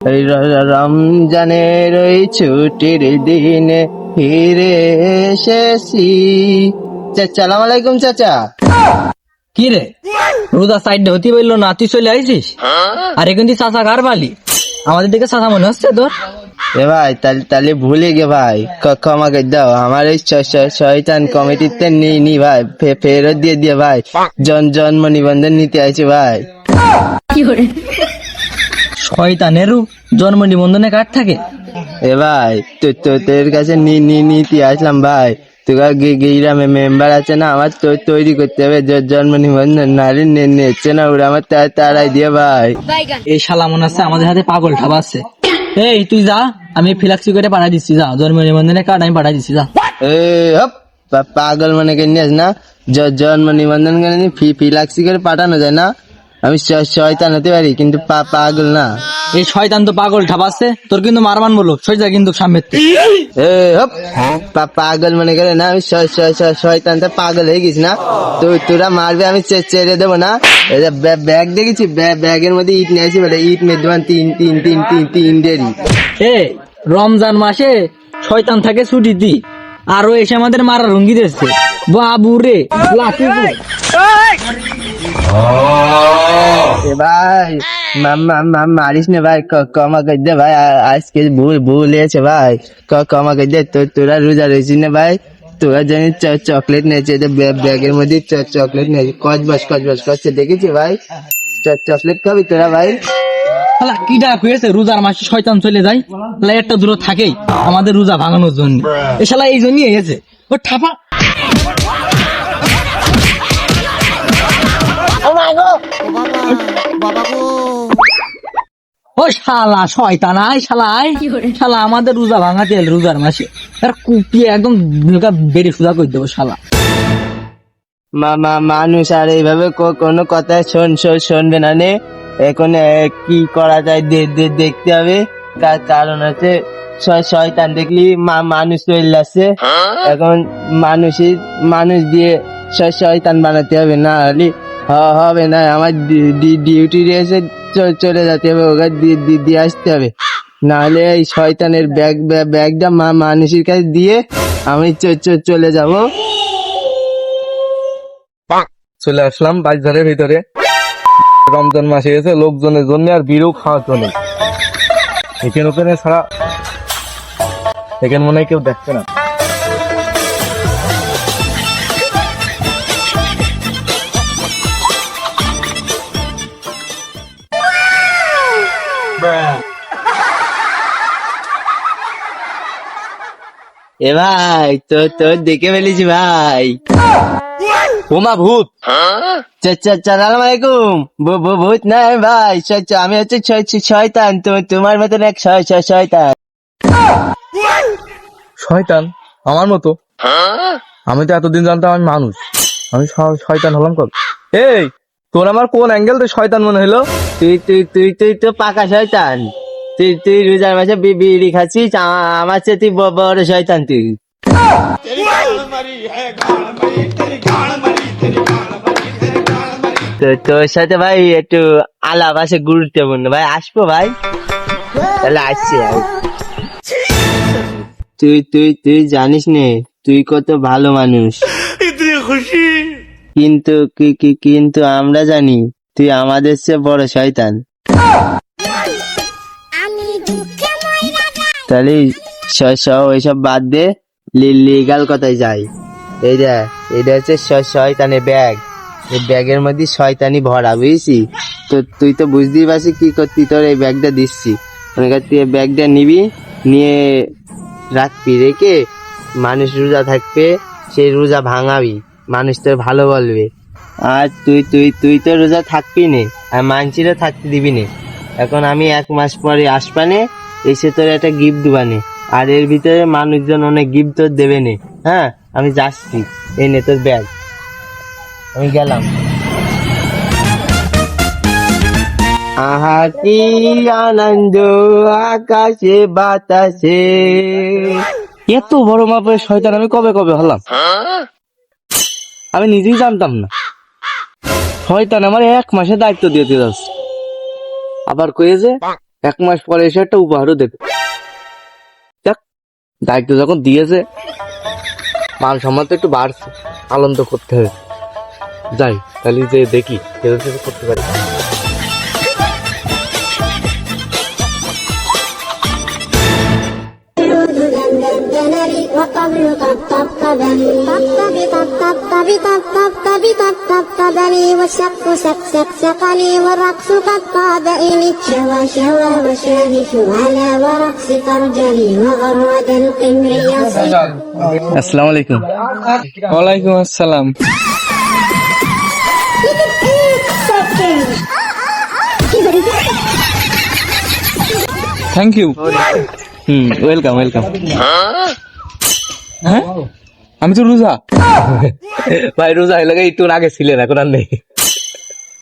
এই রমজানের ওই ছুটির দিনে ফিরে এসেছি। সালাম আলাইকুম চাচা। কি রে রোজা সাইড হতে বললো না, তুই চলে আইছিস? আর এখন তুই চাচা কার বালি? আমাদের দিকে চাচা মনে হচ্ছে তোর। এ ভাই তাহলে ভুলে গে ভাই, ক্ষমা করে দাও। আমার এই শয়তান কমিটিতে নি ভাই, ফেরত দিয়ে ভাই। জন্ম নিবন্ধন নিতে আইছি ভাই। শয়তানেরও জন্ম নিবন্ধনে কার্ড থাকে? এ ভাই তোর কাছে নিতে আসলাম ভাই। তোরা গ্রামে মেম্বার আছে না, আমার তৈরি করতে হবে জন্ম নিবন্ধন, নারী নেচ্ছে না ওরা, আমার তারাই দিয়ে ভাই। এই শালা মনে হচ্ছে আমাদের হাতে পাগল ঠাবাচ্ছে। এই তুই যা, আমি ফিলাক্সি করে পাঠাই দিচ্ছি, যা জন্ম নিবন্ধনের কার্ড আমি পাঠাই দিচ্ছি, যা। হপ পাগল মনে করে নিস না, জন্ম নিবন্ধন করে ফিলাক্সি করে পাঠানো যায় না। আমি শয়তান হতে পারি কিন্তু পাগল না। এই শয়তান তো পাগল ঠাবাচ্ছে, তোর কিন্তু মারমান বলো সই যা কিন্তু সামনে। হপ পাগল মনে করে না, আমি শয়তান তো পাগল হয়ে গেছি না। তোরা মারবে আমি ছেড়ে দেবো না। ব্যাগ দেখেছি, ব্যাগের মধ্যে ইট নিয়ে আসি বলে, ইট মেয়ে দোকান তিন দেরি। রমজান মাসে শয়তান থাকে ছুটি দি, আরো এসে আমাদের মারা রঙ্গি দিচ্ছে বাবু রে। ভাই মারিস না ভাই, ক্ষমা করে দে ভাই, আজকে ভুল হয়েছে ভাই, ক্ষমা করে দে। তোরা রোজা রয়েছিস না ভাই, তোরা জানি চকলেট নিয়েছে, ব্যাগের মধ্যে চকলেট নিয়েছে, কচবস করছে দেখেছি ভাই। চকলেট খাবি তোরা ভাই? কি ডাক হয়েছে রোজার মাসে শয়তান চলে যায়, একটা দূর থাকেই আমাদের রোজা ভাঙানোর জন্য। এ শালা এই জন্যই এসেছে ও ঠাপা। ও শালা শয়তান, আয় শালা আয় শালা, আমাদের রোজা ভাঙাতে এল রোজার মাসে, আর কুপিয়ে একদম বেড়ে সোজা করে দেবো শালা। মানুষ আর এইভাবে কোনো কথা শুনবে না নে। এখন কি করা যায় দেখতে হবে। কারণ হচ্ছে শয়তান দেখলি মানুষ চলে আসছে, এখন মানুষ দিয়ে শয়তান বানাতে হবে, না হলে হবে না। আমার ডিউটি রয়েছে, চলে যেতে হবে, ওকে দিয়ে আসতে হবে, নাহলে এই শয়তানের ব্যাগটা মানুষের কাছে দিয়ে আমি চলে যাব। চলে আসলাম বাজারের ভিতরে। রমজান মাসে এসে লোকজনের জন্য আর বিড়ও খাওয়ার জন্য এখানে ওখানে ছাড়া এখানে মনে হয় কেউ দেখছে না। এ ভাই তোর দেখে ফেলেছি ভাই। ওমা ভূত! সালাম আলাইকুম। ভূত না ভাই, আমি হচ্ছে শয়তান, তোমার মতন এক শয়তান। শয়তান আমার মতো? আমি তো এতদিন জানতাম আমি মানুষ, আমি শয়তান হলাম কবে? এই তোর আমার কোন অ্যাঙ্গেল তো শয়তান মনে হলো? তুই তো পাকা শয়তান। তুই রোজার মাসে বিড়ি খাচ্ছিস, আমার চেয়ে তুই বড় শয়তান তুই। তোর সাথে ভাই একটু আলাপ আছে গুরুত্বপূর্ণ ভাই, আসবো ভাই? তাহলে আসছি ভাই। তুই জানিস নে তুই কত ভালো মানুষ, কিন্তু আমরা জানি তুই আমাদের চেয়ে বড় শয়তান। তাহলে ওইসব বাদ দে, লিগাল কথায় যাই। এটা হচ্ছে শয়তানের ব্যাগ, এই ব্যাগের মধ্যে শয়তানি ভরা, বুঝছি তো? তুই তো বুঝতেই পারছিস কি করতি, তোর এই ব্যাগটা দিচ্ছি, তুই এই ব্যাগটা নিবি, নিয়ে রাখবি, রেখে মানুষ রোজা থাকবে, সেই রোজা ভাঙাবি, মানুষ তোর ভালো বলবে। আর তুই তো রোজা থাকবি নে, আর মানছিরা থাকতে দিবি নে। এখন আমি 1 মাস পরে আসবানে, এসে তোর একটা গিফট দিবানে, আর এর ভিতরে মানুষজন অনেক গিফট তোর দেবে নে। হ্যাঁ, আমি যাচ্ছি, এই নে তোর ব্যাগ, আমি গেলাম। আহা কি আনন্দ আকাশে বাতাসে। এত বড় মাপের শয়তান আমি কবে হলাম? আমি নিজেই জানতাম না। শয়তান আমার 1 মাসে দায়িত্ব দিয়ে যাচ্ছে, আবার কয়ে যে 1 মাস পরে এসে একটা উপহারও দেবে। যাক, দায়িত্ব যখন দিয়েছে, মান সম্মান তো একটু বাড়ছে, আনন্দ করতে হবে। যাই তাহলে যে দেখি করতে পারি। والشق شق شق شقني والرقص قد قادني شوى شوى وشاهي على ورقص ترجلي وغرد القمر يصير আসসালামু আলাইকুম। ওয়ালাইকুম আসসালাম। Thank you. Welcome welcome. হ্যাঁ, আমি তো রোজা। ভাই রোজা হয়ে লাগে একটু আগে ছিলেন, এখন আর নেই।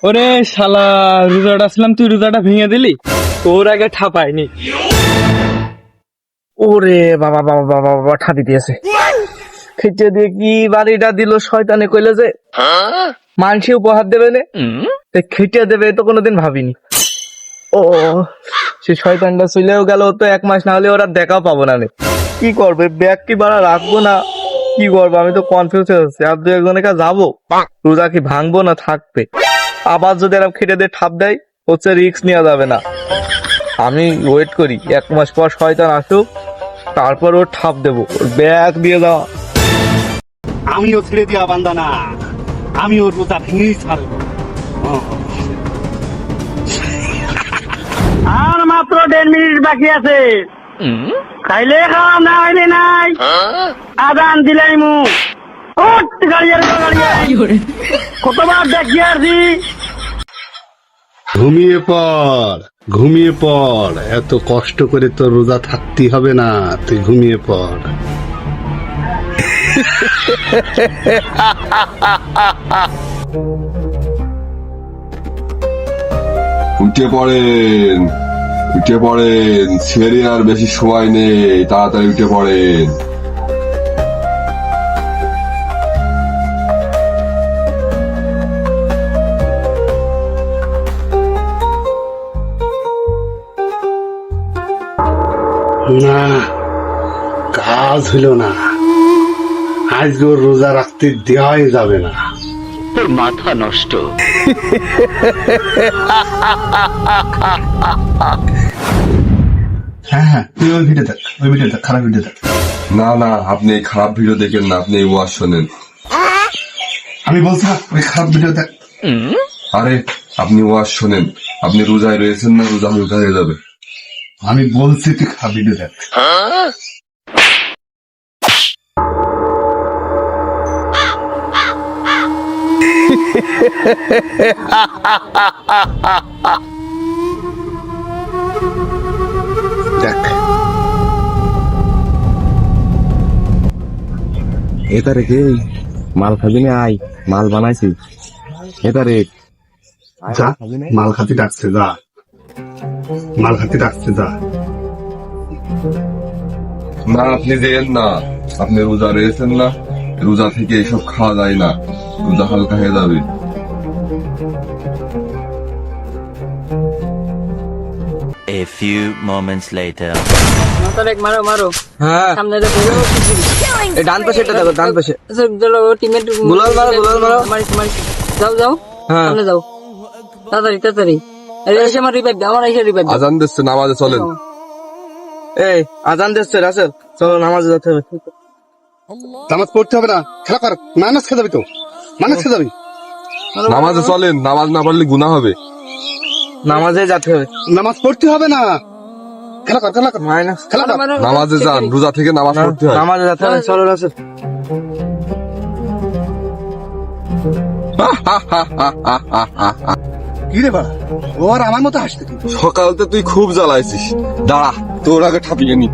ওরে শালা, রোজাটা ছিলাম, তুই রোজাটা ভেঙে দিলি। তোর আগে ঠাপাইনি। ওরে বাবা বাবা বাবা বাবা, ঠাপি দিয়েছে। খেতে দিয়ে কি বাড়িটা দিল শয়তানে, কইলে যে মানসি উপহার দেবে না, খেটে দেবে, তো কোনোদিন ভাবিনি। ও সে শয়তানটা চলেও গেল, তো 1 মাস না হলে ওরা দেখাও পাবো না। কি করবে, ব্যাগ কি বাড়া রাখবো না কি করবো, আমি তো কনফিউজ হয়ে যাচ্ছি। আর 2-1 কাছে যাবো, রোজা কি ভাঙবো না থাকবে। আবার যদি এরকম খেটে দিয়ে ঠাপ দেয়, হচ্ছে রিস্ক নেওয়া যাবে না। আমি ওয়েট করি 1 মাস পর শয়তান আসুক, তারপর ওর ঠাপ দেবো, ওর ব্যাগ দিয়ে দেওয়া। আমিও ছেড়ে দিয়া বান্দা না, আমিও রোজা ভেঙেই ছাড়বো। আর মাত্র 1.5 মিনিট বাকি আছে। খাইলে খাওয়া, না খাইলে নাই। আদান দিলাই মু কতবার দেখি আসি। ঘুমিয়ে পড়, ঘুমিয়ে পড়, এত কষ্ট করে তো রোজা থাকতে হবে না, তুই ঘুমিয়ে পড়। উঠে পড়েন, উঠে পড়েন, ছেড়ে আর বেশি সময় নেই, তাড়াতাড়ি উঠে পড়েন। না, কাজ হইল না, আজ ওর রোজা রাখতে দেওয়াই যাবে না। হ্যাঁ হ্যাঁ, তুই ওই ভিডিও দেখ, ওই ভিডিও দেখ, খারাপ ভিডিও দেখ। না না, আপনি এই খারাপ ভিডিও দেখেন না, আপনি এই ওয়াজ শোনেন। আমি বলছি না, ওই খারাপ ভিডিও দেখ। আরে আপনি ওয়াজ শোনেন, আপনি রোজায় রয়েছেন না, রোজা হালকা হয়ে যাবে। আমি বলছি তুই খারাপ ভিডিও দেখ। দেখ, এটা রেখে মাল খাবি না, আই মাল বানাইছি। এটা রে যা, মাল খাতি ডাকছে, যা মাল খাতি ডাকছে, যা। না আপনি যেন না, আপনি রোজা রয়েছেন না, রোজা থেকে এইসব খাওয়া যায় না, রোজা হালকা হয়ে যাবে। A few moments later. মারো মারো। হ্যাঁ, সামনে দেখো, এই ডান পাশে এটা দেখো, ডান পাশে। টিমের গুলাল মারো, গুলাল মারো। যাও যাও, হ্যাঁ, সামনে যাও, তাড়াতাড়ি তাড়াতাড়ি। এসে আমার রিভাইভ দাও, আমার এসে রিভাইভ দাও। আজান দিচ্ছে, নামাজে চলেন। এই আজান দিচ্ছে রাসেল, চলো নামাজে যেতে হবে। নামাজ পড়তে হবে না, খেলা কর, মাইনাস খেয়ে যাবি তো, মাইনাস খেয়ে যাবি। নামাজে চলেন, নামাজ না পড়লে গুনাহ হবে। নামাজে যেতে হবে। নামাজ পড়তে হবে না, খেলা কর, খেলা কর, মাইনাস খেলা কর। নামাজে যান, রোজা থেকে নামাজ পড়তে হয়। নামাজে যেতে হবে, চলো রাসেল। কি রে বাড়া, ও আর আমার মতো হাসতে কি? সকালতে তুই খুব জ্বালাইছিস, দাঁড়া তোর আগে ঠাপিয়ে নি।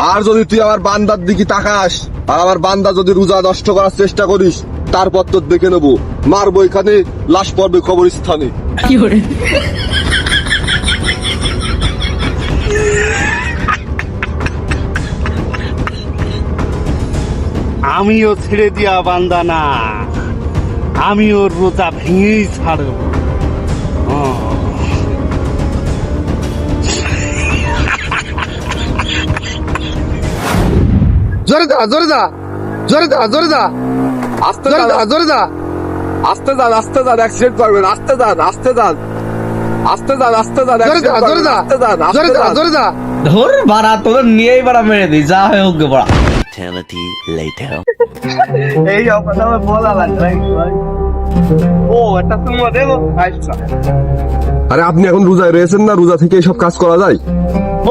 আর যদি তুই আমার বান্দার দিকে তাকাস, আর আমার বান্দা যদি রোজা নষ্ট করার চেষ্টা করিস, তারপর তো দেখে নেবো, মারবো এখানে, লাশ পড়বে কবরস্থানে। আমিও ছেড়ে দিয়া বান্দা না, আমিও রোজা ভেঙেই ছাড়ব। জোরে দা, জোরে দা, জোরে দা, জোরে দা, আস্তে দা, জোরে দা, আস্তে যান, আস্তে যান, অ্যাক্সিডেন্ট করবেন, আস্তে যান, আস্তে যান, আস্তে যান, আস্তে যান, জোরে দা, জোরে দা, জোরে দা, জোরে দা। ধর বাড়া, তোদের নিয়েই বাড়া মেরে দিই, যা হয় হোক গে বাড়া। Eternity later. এই অবস্থা আমার বলা লাগবে। ও এটা তুমি দেবো, আচ্ছা। আরে আপনি এখন রোজায় রয়েছেন না, রোজা থেকে এসব কাজ করা যায়?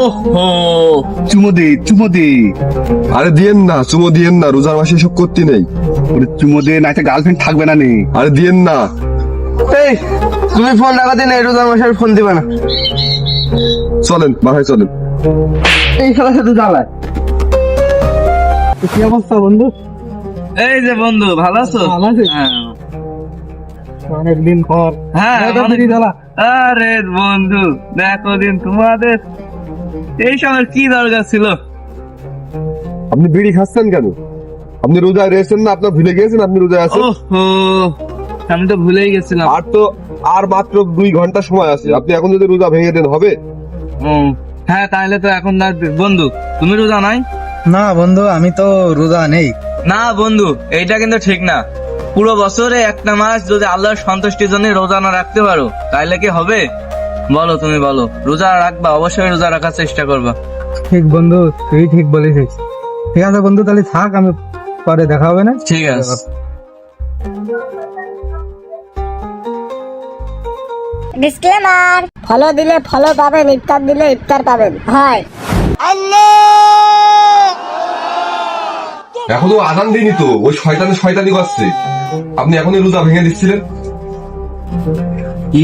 ওহো, চুমো দে, চুমো দে। আরে দিয়েন না, চুমো দিয়েন না, রোজার মাসে এসব করতে নেই। ওরে চুমো দে, না একটা গার্লফ্রেন্ড থাকবে না নে। আরে দিয়েন না। এই তুমি ফোন রাখাতে না, রোজার মাসে ফোন দিবে না। চলেন বাসায় চলেন। এই খেলার সাথে জ্বালায়। কি অবস্থা বন্ধু? এই যে বন্ধু, ভালো আছো? ভালো আছি। অনেকদিন পর। হ্যাঁ, অনেক- জ্বালা। আরে বন্ধু, দেখো দিন তোমাদের এই সময় কি দরকার ছিল? আপনি বিড়ি খাচ্ছেন কেন? আপনি রোজায় রয়েছেন না, আপনার ভুলে গিয়েছেন আপনি রোজায় আছেন। ওহো, আমি তো ভুলেই গেছিলাম। আর মাত্র 2 ঘন্টা সময় আছে, আপনি এখন যদি রোজা ভেঙে দেন হবে? হ্যাঁ, তাহলে তো এখন না। বন্ধু, তুমি রোজা নাই? না বন্ধু, আমি তো রোজা নেই। না বন্ধু, এইটা কিন্তু ঠিক না। পুরো বছরে একটা মাস যদি আল্লাহর সন্তুষ্টির জন্য রোজা না রাখতে পারো, তাহলে কি হবে? বলো, তুমি বলো। রোজা রাখবা, অবশ্যই রোজা রাখার চেষ্টা করবা। ঠিক বন্ধু, তুই ঠিক বলেছিস। ঠিক আছে বন্ধু, তাহলে থাক, আমি পরে দেখা হবে না। ঠিক আছে। ডিসক্লেমার, ফলো দিলে ফলো পাবেন, ইফতার দিলে ইফতার পাবেন। হয় এখনো আজান দিইনি তো, ওই শয়তানি করছে। আপনি এখনই রোজা ভেঙে দিচ্ছিলেন।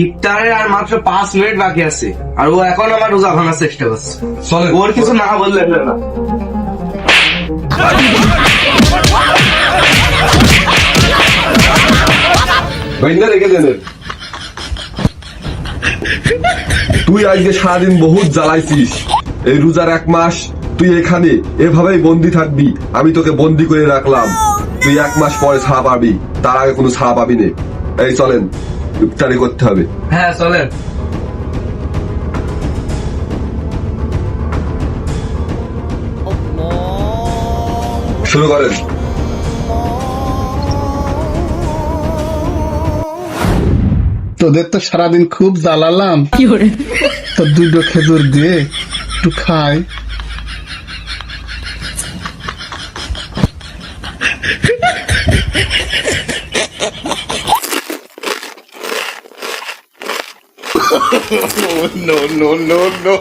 ইফতারের আর মাত্র 5 মিনিট বাকি আছে, আর ও এখন আমার রোজা ভাঙার চেষ্টা করছে। চলেন। ওর কিছু না বললে হলো না। ভাইনা রেখে দেন। তুই আজকে সারাদিন বহুত জ্বালাইছিস। এই রোজার 1 মাস তুই এখানে এভাবেই বন্দি থাকবি। আমি তোকে বন্দি করে রাখলাম। তুই 1 মাস পরে ছাড়া পাবি, তার আগে কোনো ছাড়া পাবি না। এই চলেন, ইফতারি করতে হবে। হ্যাঁ, চলেন। শুরু করেন। তোদের তো সারাদিন খুব জ্বালালাম, তো 2টো খেজুর দিয়ে একটু খাই। no.